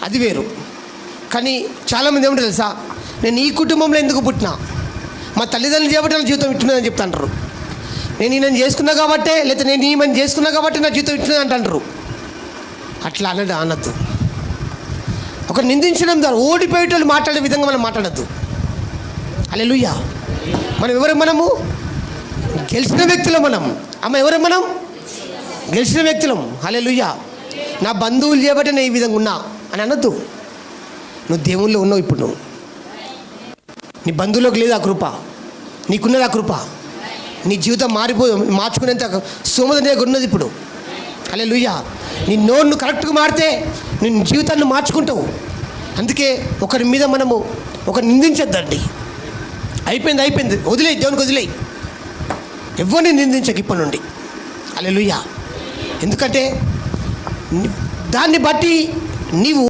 అది వేరు. కానీ చాలామంది ఏమిటో తెలుసా, నేను ఈ కుటుంబంలో ఎందుకు పుట్టినా, మా తల్లిదండ్రులు చేయబట్టి నా జీవితం ఇట్టున్నదని చెప్తాంటారు. నేను ఈయన చేసుకున్నా కాబట్టే, లేకపోతే నేను ఈమెను చేసుకున్నా కాబట్టి నా జీవితం ఇట్టున్నది అంటారు. అట్లా అనద్దు. ఒక నిందించడం ద్వారా ఓడిపోయేటోళ్ళు మాట్లాడే విధంగా మనం మాట్లాడద్దు. హల్లెలూయా. మనము గెలిచిన వ్యక్తులం. మనం గెలిచిన వ్యక్తులం. హల్లెలూయా. నా బంధువులు చేయబట్టి నేను ఈ విధంగా ఉన్నా అని అనొద్దు. నువ్వు దేవుళ్ళో ఉన్నావు. ఇప్పుడు నువ్వు నీ బంధువులకు లేదు ఆ కృప, నీకున్నది ఆ కృప. నీ జీవితం మార్చుకునేంత స్తోమత నీ దగ్గర ఉన్నది ఇప్పుడు. హల్లెలూయా. నీ నోరును కరెక్ట్గా మారితే నీ జీవితాన్ని మార్చుకుంటావు. అందుకే ఒకరి మీద మనము నిందించద్దండి. అయిపోయింది, వదిలేయి, దేవునికి వదిలేయి. ఎవరిని నిందించక ఇప్పటి నుండి. హల్లెలూయా. ఎందుకంటే దాన్ని బట్టి నీవు